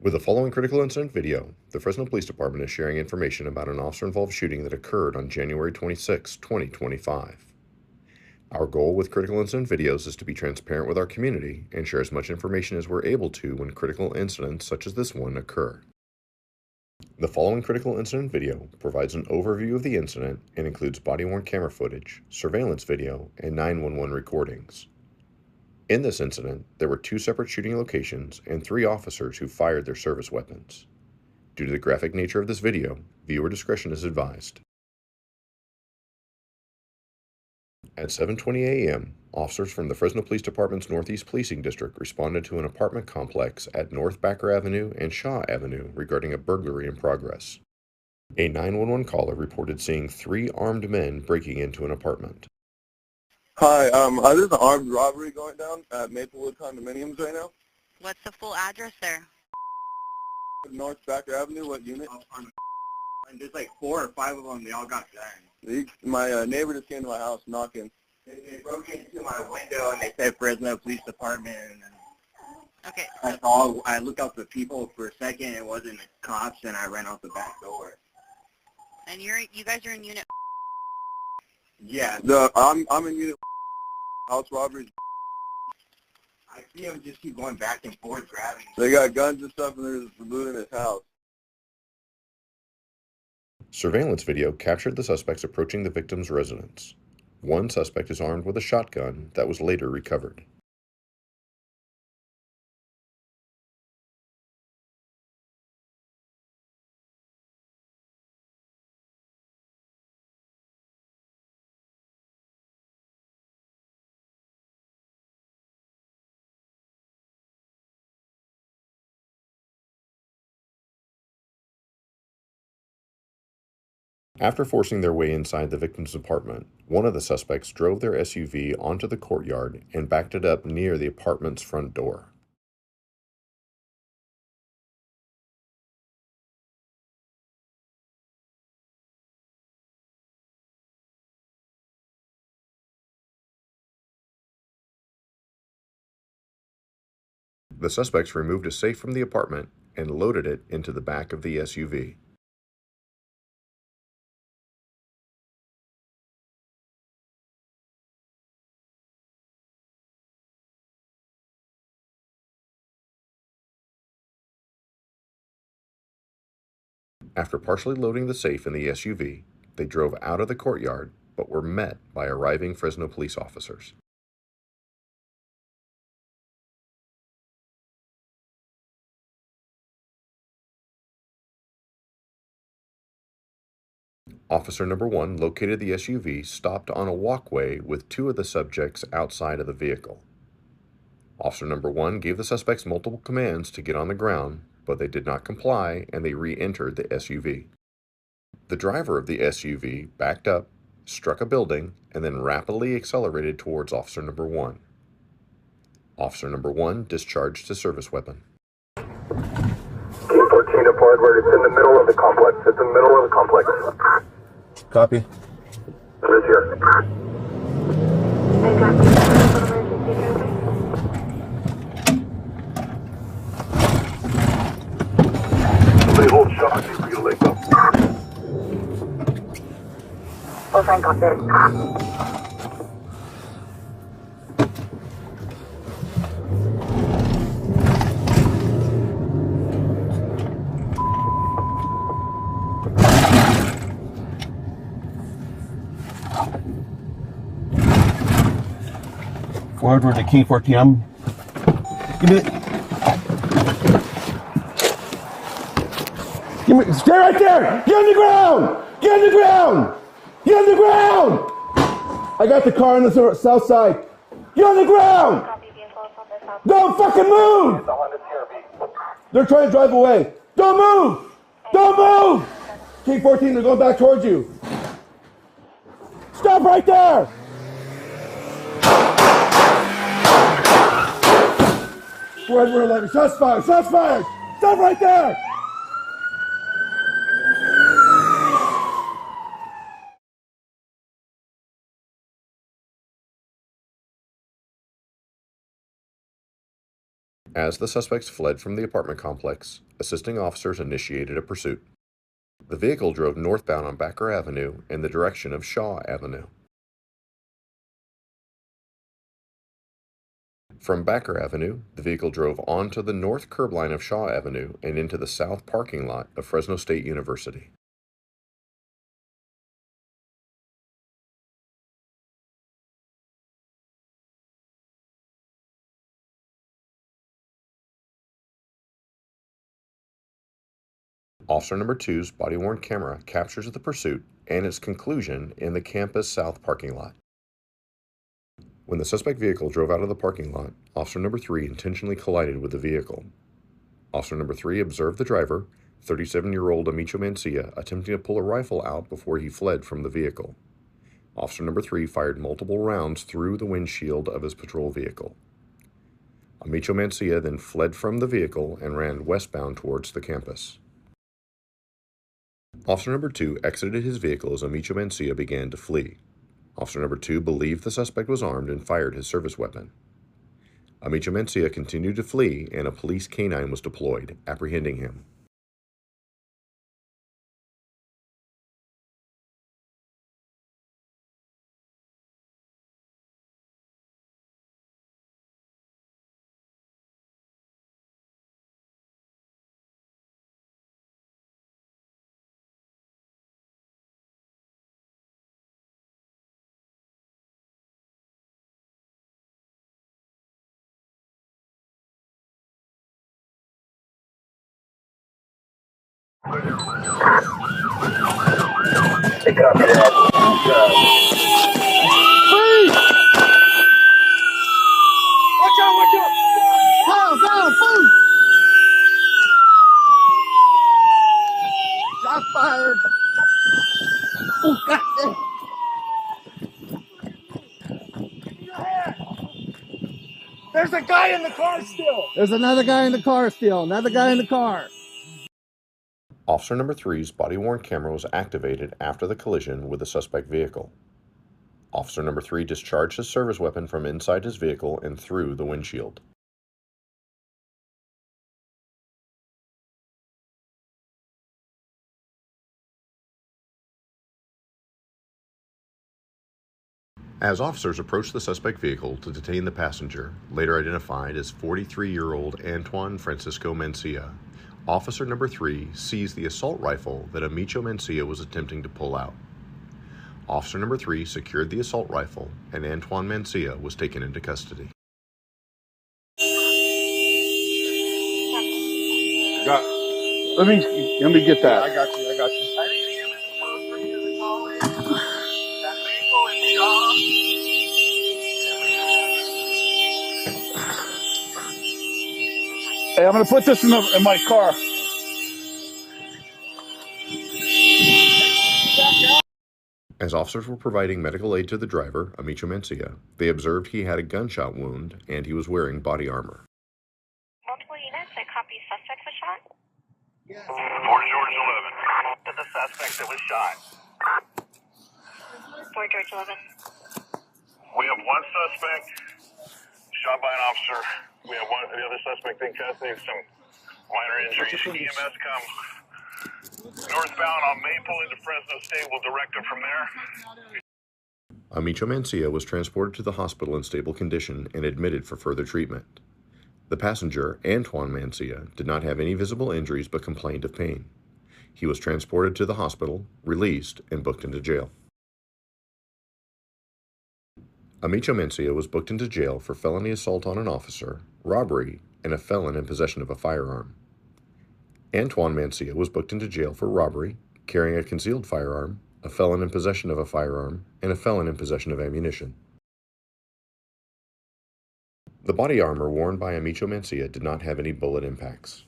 With the following critical incident video, the Fresno Police Department is sharing information about an officer-involved shooting that occurred on January 26, 2025. Our goal with critical incident videos is to be transparent with our community and share as much information as we're able to when critical incidents such as this one occur. The following critical incident video provides an overview of the incident and includes body-worn camera footage, surveillance video, and 911 recordings. In this incident, there were 2 separate shooting locations and 3 officers who fired their service weapons. Due to the graphic nature of this video, viewer discretion is advised. At 7:20 a.m., officers from the Fresno Police Department's Northeast Policing District responded to an apartment complex at North Backer Avenue and Shaw Avenue regarding a burglary in progress. A 911 caller reported seeing 3 armed men breaking into an apartment. Hi, there's an armed robbery going down at Maplewood Condominiums right now. What's the full address there? North Backer Avenue, what unit? And there's like 4 or 5 of them, they all got guns. My neighbor just came to my house knocking. They broke into my window and they said Fresno Police Department. And Okay. I looked out the people for a second, it wasn't the cops, and I ran out the back door. And you guys are in unit. Yeah. I'm in unit house robberies. I see them just keep going back and forth grabbing. They got guns and stuff and they're just looting his house. Surveillance video captured the suspects approaching the victim's residence. One suspect is armed with a shotgun that was later recovered. After forcing their way inside the victim's apartment, one of the suspects drove their SUV onto the courtyard and backed it up near the apartment's front door. The suspects removed a safe from the apartment and loaded it into the back of the SUV. After partially loading the safe in the SUV, they drove out of the courtyard but were met by arriving Fresno police officers. Officer number 1 located the SUV stopped on a walkway with 2 of the subjects outside of the vehicle. Officer number 1 gave the suspects multiple commands to get on the ground, but they did not comply and they re-entered the SUV. The driver of the SUV backed up, struck a building, and then rapidly accelerated towards Officer number 1. Officer number 1 discharged his service weapon. Team 14 to forward, it's in the middle of the complex. It's in the middle of the complex. Copy. It is here. They hold shot, you feel like them. Oh, thank God, there. Forward to King 14. Give me. Stay right there! Get on the ground! Get on the ground! Get on the ground! I got the car on the south side. Get on the ground! Don't fucking move! They're trying to drive away. Don't move! Don't move! King 14, they're going back towards you. Stop right there! We're 11. Shots fired! Shots fired! Stop right there! As the suspects fled from the apartment complex, assisting officers initiated a pursuit. The vehicle drove northbound on Backer Avenue in the direction of Shaw Avenue. From Backer Avenue, the vehicle drove onto the north curb line of Shaw Avenue and into the south parking lot of Fresno State University. Officer number 2's body-worn camera captures the pursuit and its conclusion in the campus south parking lot. When the suspect vehicle drove out of the parking lot, Officer number 3 intentionally collided with the vehicle. Officer number 3 observed the driver, 37-year-old Amicho Mancia, attempting to pull a rifle out before he fled from the vehicle. Officer number 3 fired multiple rounds through the windshield of his patrol vehicle. Amicho Mancia then fled from the vehicle and ran westbound towards the campus. Officer number 2 exited his vehicle as Amicho Mancia began to flee. Officer number 2 believed the suspect was armed and fired his service weapon. Amicho Mancia continued to flee, and a police canine was deployed, apprehending him. Pick up that. Watch out, watch out! Down, food! Shots fired! Oh, goddamn! There's a guy in the car still! There's another guy in the car still. Another guy in the car. Officer number 3's body-worn camera was activated after the collision with the suspect vehicle. Officer number 3 discharged his service weapon from inside his vehicle and through the windshield. As officers approached the suspect vehicle to detain the passenger, later identified as 43-year-old Antoine Francisco Mancia, Officer number 3 seized the assault rifle that Amicho Mancia was attempting to pull out. Officer number 3 secured the assault rifle, and Antoine Mancia was taken into custody. Let me get that. I got you. Hey, I'm gonna put this in my car. As officers were providing medical aid to the driver, Amicho Mancia, they observed he had a gunshot wound and he was wearing body armor. Multiple units, I copy suspect was shot. Fort George 11. To the suspect that was shot. Fort George 11. We have one suspect shot by an officer. We have the other suspect in custody with some minor injuries. EMS comes northbound on Maple into Fresno State. We'll direct them from there. Amicho Mancia was transported to the hospital in stable condition and admitted for further treatment. The passenger, Antoine Mancia, did not have any visible injuries but complained of pain. He was transported to the hospital, released, and booked into jail. Amicho Mancia was booked into jail for felony assault on an officer, robbery, and a felon in possession of a firearm. Antoine Mancia was booked into jail for robbery, carrying a concealed firearm, a felon in possession of a firearm, and a felon in possession of ammunition. The body armor worn by Amicho Mancia did not have any bullet impacts.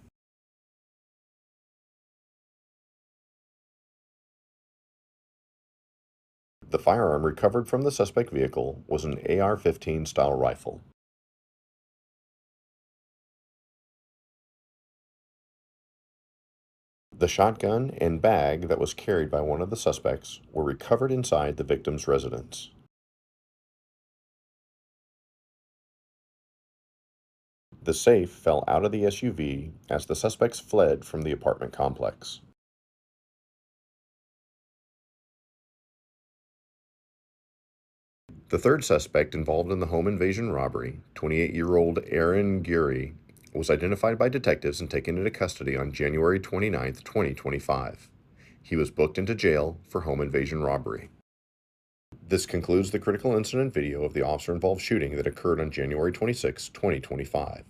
The firearm recovered from the suspect vehicle was an AR-15 style rifle. The shotgun and bag that was carried by one of the suspects were recovered inside the victim's residence. The safe fell out of the SUV as the suspects fled from the apartment complex. The third suspect involved in the home invasion robbery, 28-year-old Aaron Geary, was identified by detectives and taken into custody on January 29, 2025. He was booked into jail for home invasion robbery. This concludes the critical incident video of the officer-involved shooting that occurred on January 26, 2025.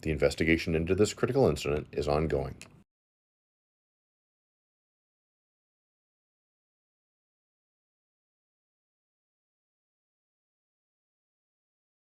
The investigation into this critical incident is ongoing.